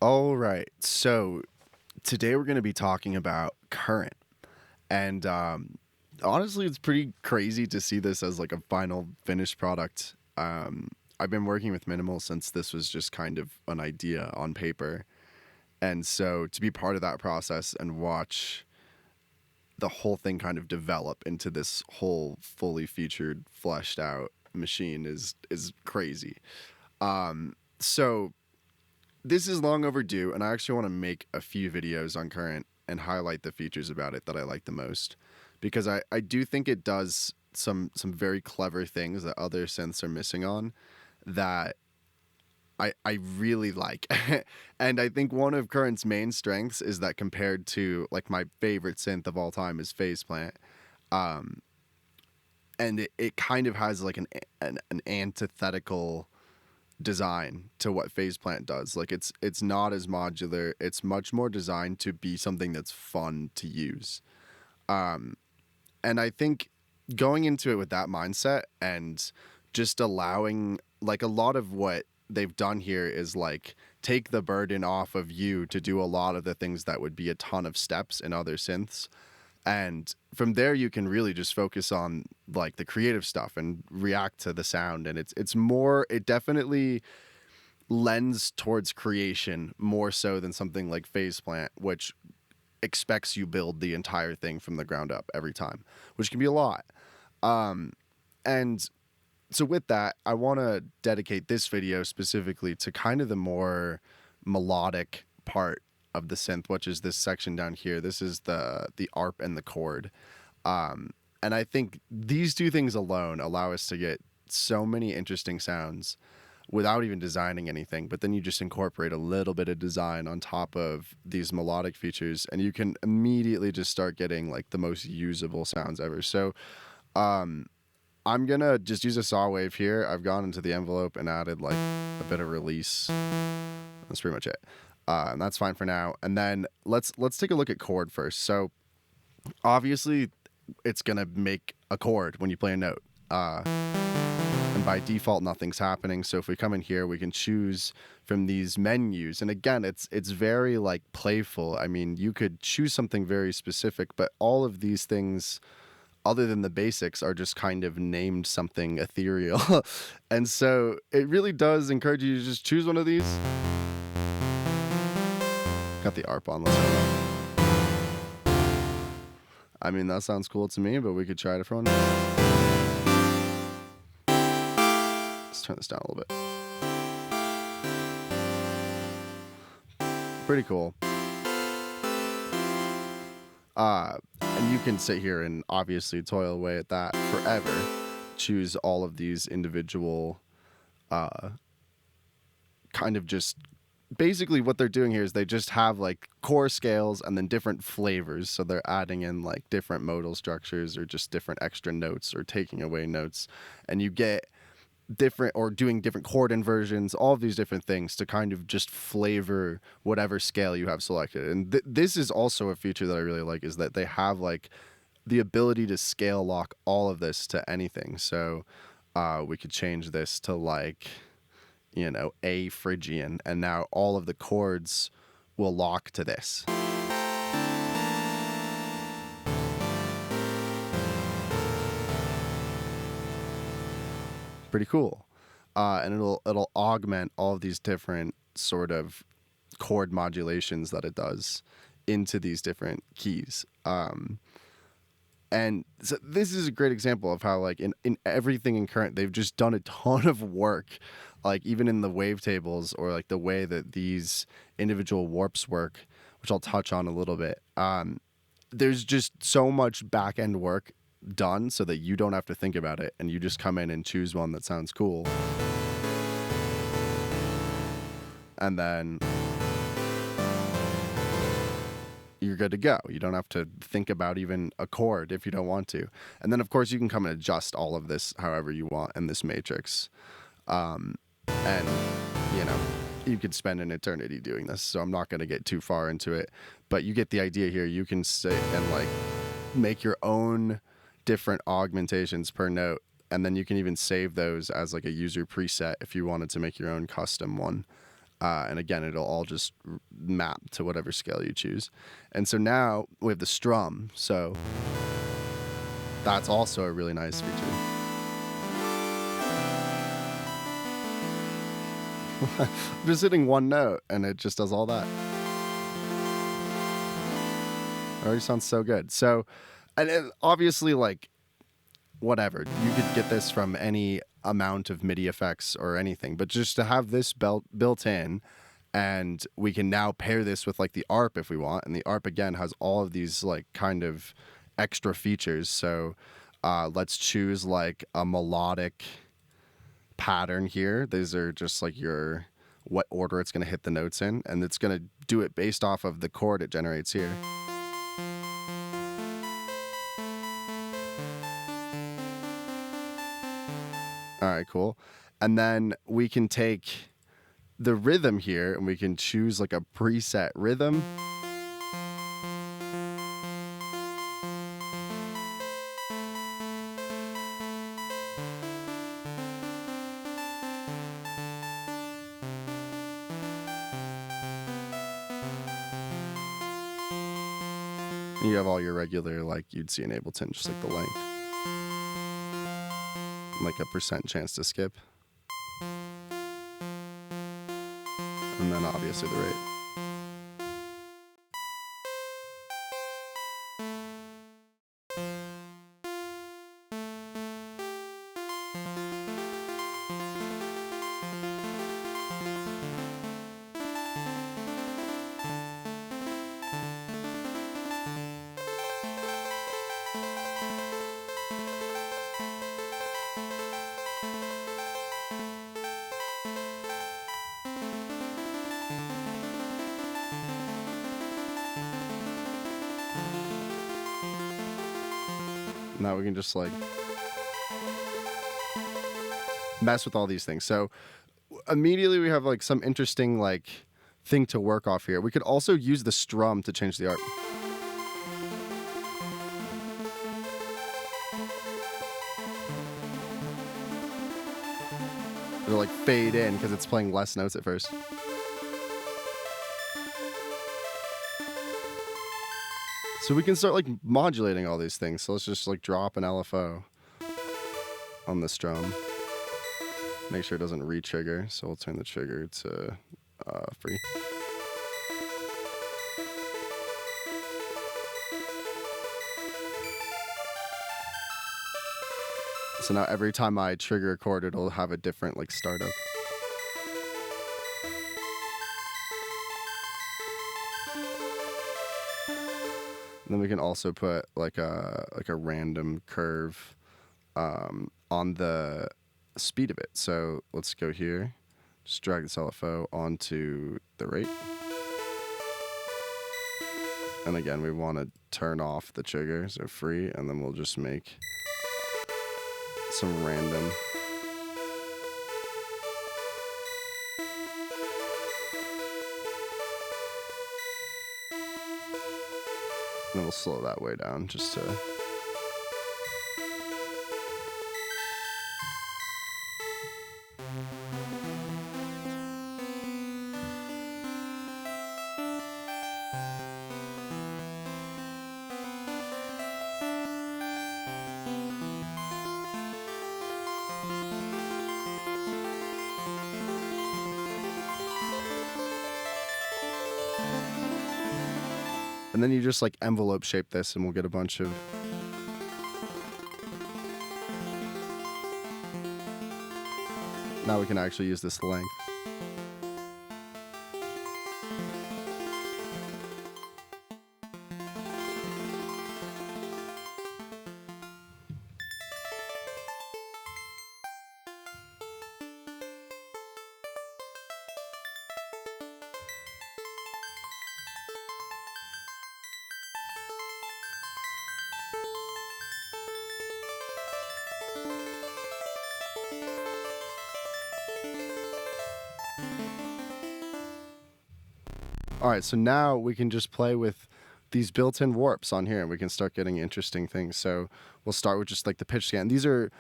All right. So today we're going to be talking about current. And honestly, it's pretty crazy to see this as like a final finished product. I've been working with minimal since this was just kind of an idea on paper. And so to be part of that process and watch the whole thing kind of develop into this whole fully featured, fleshed out machine is crazy. So this is long overdue, and I actually want to make a few videos on current and highlight the features about it that I like the most, because I do think it does some very clever things that other synths are missing on that I really like. And I think one of current's main strengths is that compared to like my favorite synth of all time is Faceplant. And it kind of has like an antithetical design to what Faceplant does. Like it's not as modular. It's much more designed to be something that's fun to use. And I think going into it with that mindset and just allowing, like, a lot of what they've done here is like take the burden off of you to do a lot of the things that would be a ton of steps in other synths. And from there you can really just focus on like the creative stuff and react to the sound. And it definitely lends towards creation more so than something like Faceplant, which expects you build the entire thing from the ground up every time, which can be a lot. And so with that, I want to dedicate this video specifically to kind of the more melodic part of the synth, which is this section down here. This is the ARP and the chord. And I think these two things alone allow us to get so many interesting sounds without even designing anything. But then you just incorporate a little bit of design on top of these melodic features, and you can immediately just start getting like the most usable sounds ever. So I'm gonna just use a saw wave here. I've gone into the envelope and added like a bit of release. That's pretty much it. And that's fine for now. And then let's take a look at chord first. So obviously it's gonna make a chord when you play a note. And by default, nothing's happening. So if we come in here, we can choose from these menus. And again, it's very like playful. I mean, you could choose something very specific, but all of these things, other than the basics, are just kind of named something ethereal. And so it really does encourage you to just choose one of these. Got the ARP on, let's go. I mean, that sounds cool to me, but we could try it for one. Let's turn this down a little bit. Pretty cool. And you can sit here and obviously toil away at that forever. Choose all of these individual kind of just basically what they're doing here is they just have like core scales and then different flavors. So they're adding in like different modal structures or just different extra notes or taking away notes. And you get different or doing different chord inversions, all of these different things to kind of just flavor whatever scale you have selected. And this is also a feature that I really like, is that they have like the ability to scale lock all of this to anything. So we could change this to like, you know, A Phrygian, and now all of the chords will lock to this. Pretty cool. And it'll augment all of these different sort of chord modulations that it does into these different keys. And so this is a great example of how like in everything in current, they've just done a ton of work, like even in the wavetables or like the way that these individual warps work, which I'll touch on a little bit. There's just so much back end work done so that you don't have to think about it and you just come in and choose one that sounds cool. And then you're good to go. You don't have to think about even a chord if you don't want to. And then of course you can come and adjust all of this however you want in this matrix. And you know, you could spend an eternity doing this, so I'm not going to get too far into it, but you get the idea here. You can sit and like make your own different augmentations per note, and then you can even save those as like a user preset if you wanted to make your own custom one. And again, it'll all just map to whatever scale you choose. And so now we have the strum. So that's also a really nice feature. I'm just hitting one note and it just does all that. It already sounds so good. So, and obviously, like, whatever, you could get this from any amount of MIDI effects or anything, but just to have this built in, and we can now pair this with like the ARP if we want, and the ARP again has all of these like kind of extra features. So let's choose like a melodic pattern here. These are just like your what order it's going to hit the notes in, and it's going to do it based off of the chord it generates here. All right, cool. And then we can take the rhythm here and we can choose like a preset rhythm. You have all your regular, like you'd see in Ableton, just like the length. Like a % chance to skip. And then obviously the rate. Now we can just like mess with all these things. So immediately we have like some interesting like thing to work off here. We could also use the strum to change the art. It'll like fade in because it's playing less notes at first. So we can start like modulating all these things. So let's just like drop an LFO on the strum. Make sure it doesn't re-trigger. So we'll turn the trigger to free. So now every time I trigger a chord, it'll have a different like startup. And then we can also put like a random curve on the speed of it. So let's go here, just drag this LFO onto the rate. And again, we want to turn off the trigger, so free, and then we'll just make some random. And then we'll slow that way down just to... And then you just like envelope shape this and we'll get a bunch of... Now we can actually use this length. All right, so now we can just play with these built-in warps on here, and we can start getting interesting things. So we'll start with just like the pitch scan. These are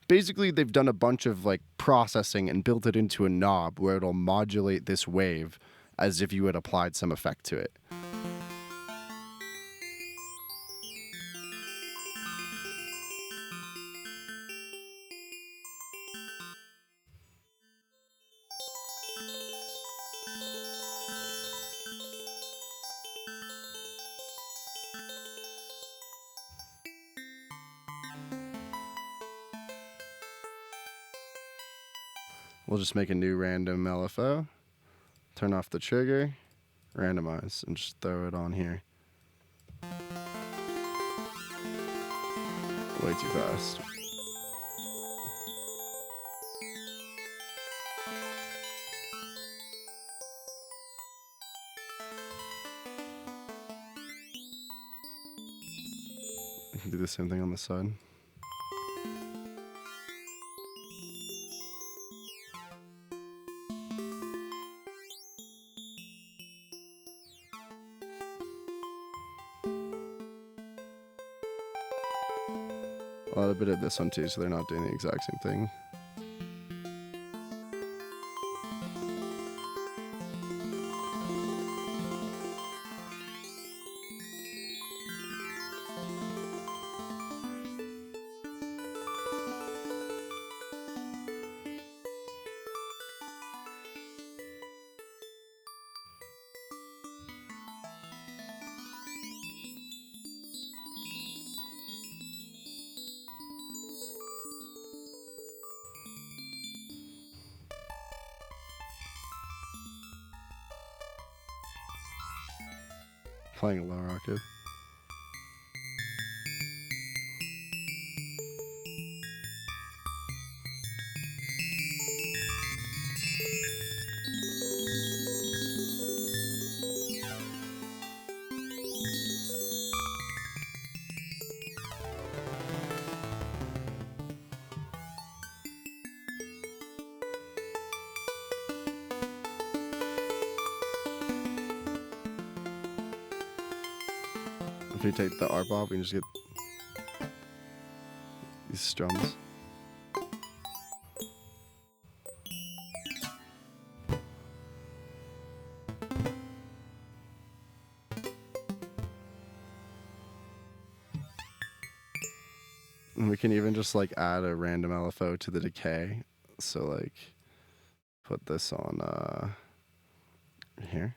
basically, they've done a bunch of like processing and built it into a knob where it'll modulate this wave as if you had applied some effect to it. We'll just make a new random LFO, turn off the trigger, randomize, and just throw it on here. Way too fast. I can do the same thing on the side. A little bit of this one too, so they're not doing the exact same thing. Playing a lower octave. If you take the ARP off, we can just get these strums. And we can even just like add a random LFO to the decay. So like put this on here.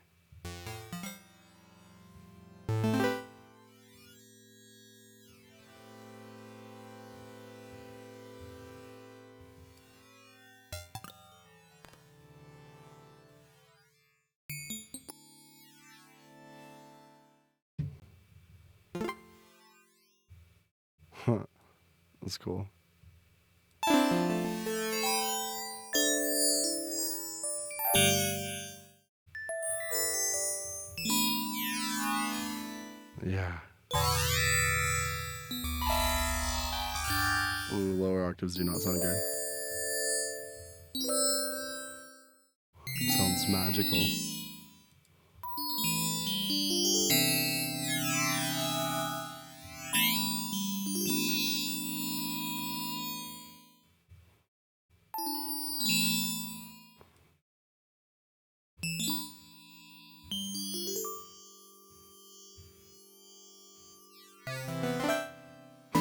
Huh. That's cool. Yeah. Ooh, lower octaves do not sound good. It sounds magical.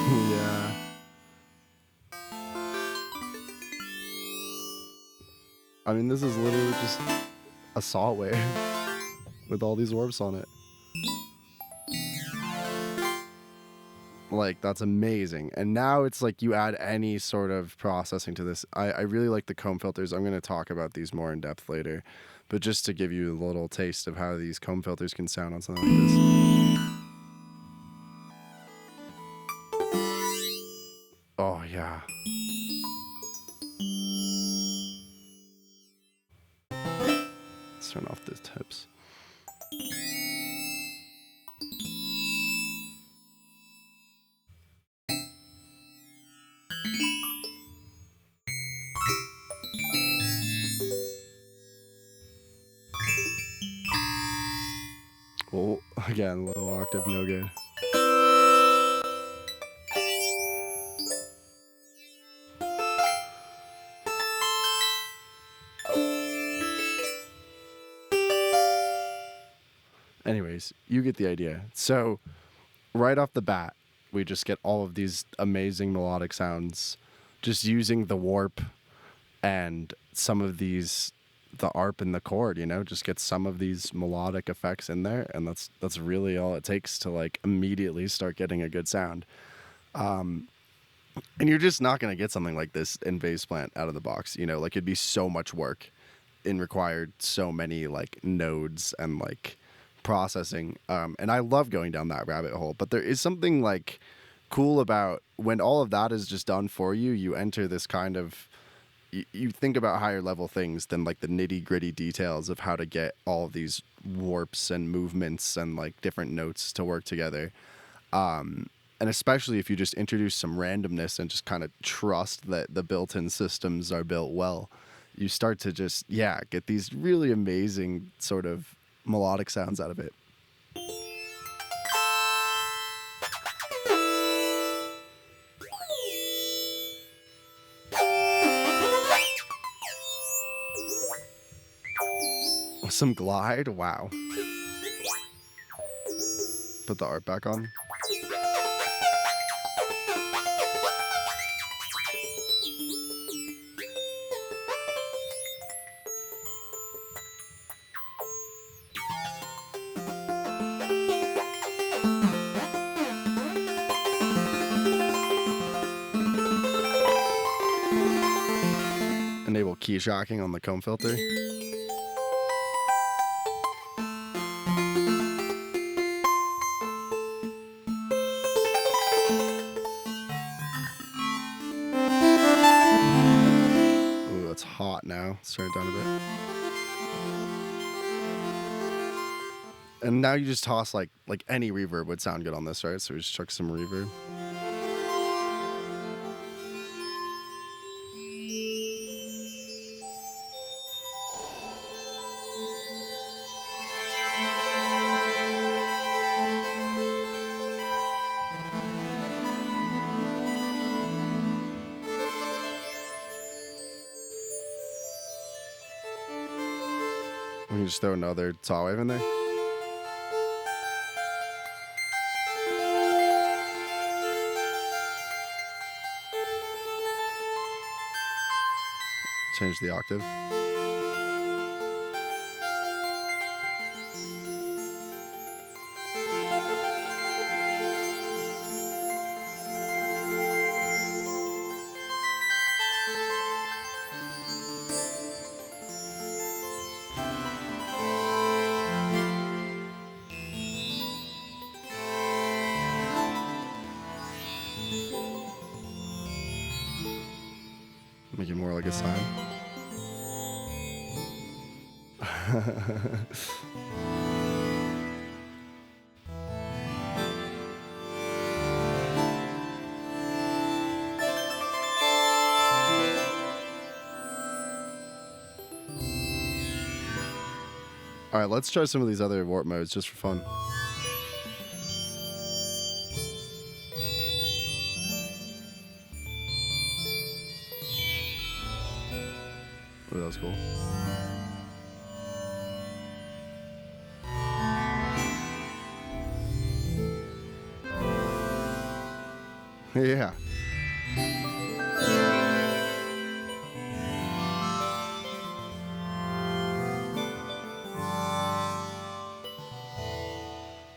Yeah. I mean, this is literally just a saw wave with all these warps on it. Like, that's amazing. And now it's like you add any sort of processing to this. I really like the comb filters. I'm going to talk about these more in depth later. But just to give you a little taste of how these comb filters can sound on something like this. Oh, yeah. Let's turn off the tips. Well, again, low octave, no good. Anyways, you get the idea. So, right off the bat, we just get all of these amazing melodic sounds just using the warp and some of these, the arp and the chord, you know, just get some of these melodic effects in there, and that's really all it takes to like immediately start getting a good sound. And you're just not going to get something like this in Bass Plant out of the box, you know, like it'd be so much work and required so many like nodes and like processing. And I love going down that rabbit hole, but there is something like cool about when all of that is just done for you, you enter this kind of, you think about higher level things than like the nitty gritty details of how to get all of these warps and movements and like different notes to work together. And especially if you just introduce some randomness and just kind of trust that the built-in systems are built well, you start to just, yeah, get these really amazing sort of melodic sounds out of it. Some glide, wow. Put the art back on. Enable key shocking on the comb filter. Ooh, it's hot now. Let's turn it down a bit. And now you just toss like any reverb would sound good on this, right? So we just chuck some reverb. We can just throw another saw wave in there. Change the octave. Make it more like a sign. All right, let's try some of these other warp modes just for fun. Oh, that was cool. Yeah.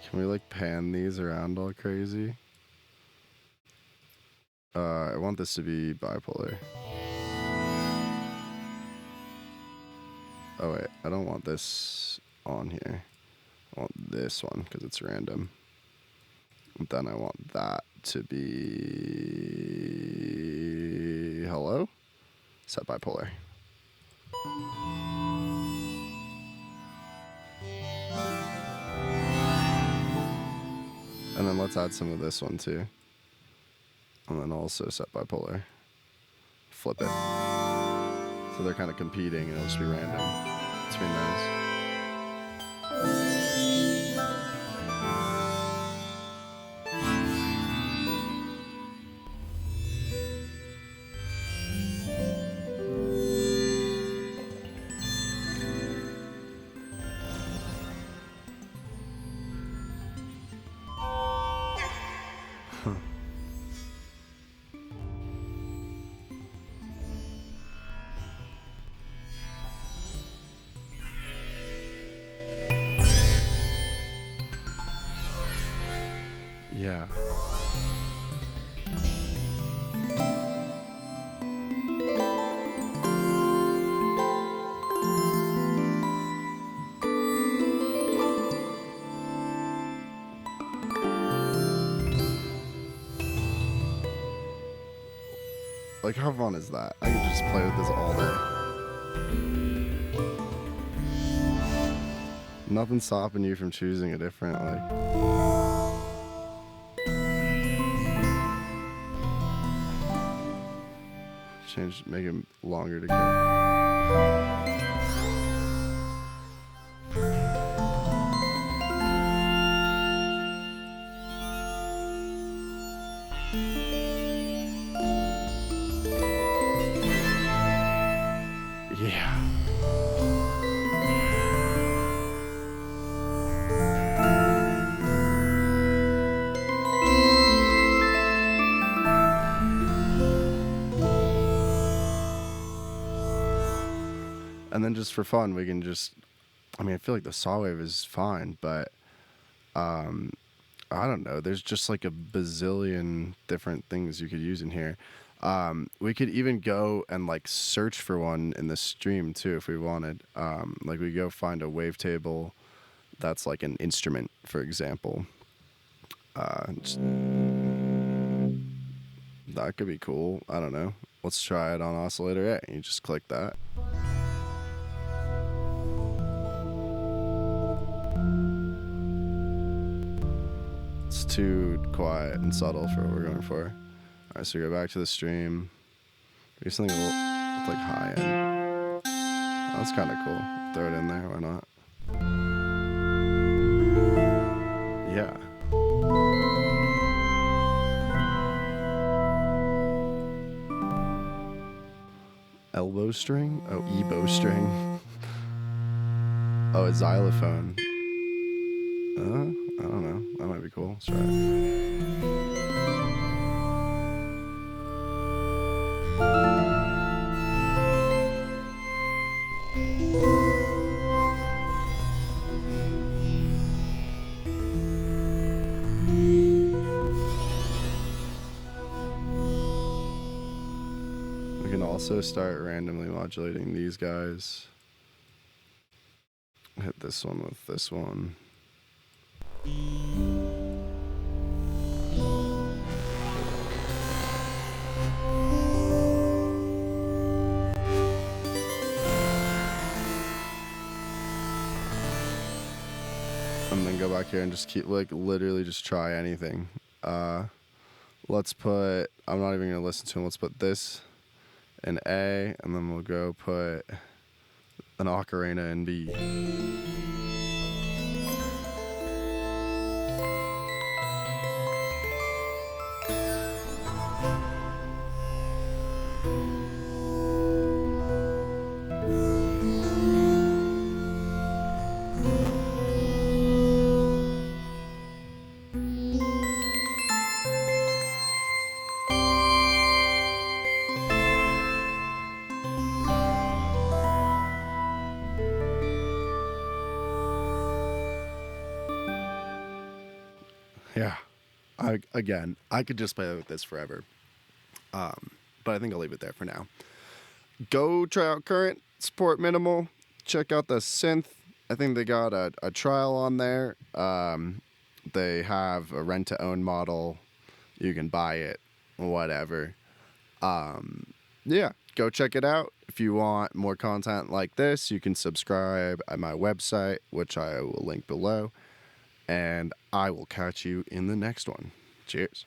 Can we like pan these around all crazy? I want this to be bipolar. Oh wait, I don't want this on here. I want this one because it's random. And then I want that to be hello? Set bipolar. And then let's add some of this one too. And then also set bipolar. Flip it. So they're kind of competing and it'll just be random. It's really nice. Yeah. Like, how fun is that? I could just play with this all day. Nothing stopping you from choosing a different, like... Change, make it longer to go. Yeah. And then just for fun, we can just, I mean, I feel like the saw wave is fine, but I don't know. There's just like a bazillion different things you could use in here. We could even go and like search for one in the stream too if we wanted. Like we go find a wavetable that's like an instrument, for example. That could be cool. I don't know. Let's try it on oscillator A. You just click that. It's too quiet and subtle for what we're going for. All right, so go back to the stream. Do something a little with like high end. Oh, that's kind of cool. Throw it in there. Why not? Yeah. Elbow string? Oh, ebow string. Oh, a xylophone. I don't know. That might be cool. Let's try it. We can also start randomly modulating these guys. Hit this one with this one. And then go back here and just keep, like, literally just try anything. Let's put, I'm not even going to listen to him. Let's put this in A, and then we'll go put an ocarina in B. Yeah. I could just play with this forever. But I think I'll leave it there for now. Go try out Current, support Minimal, check out the synth. I think they got a trial on there. They have a rent-to-own model. You can buy it, whatever. Yeah, go check it out. If you want more content like this, you can subscribe at my website, which I will link below. And I will catch you in the next one. Cheers.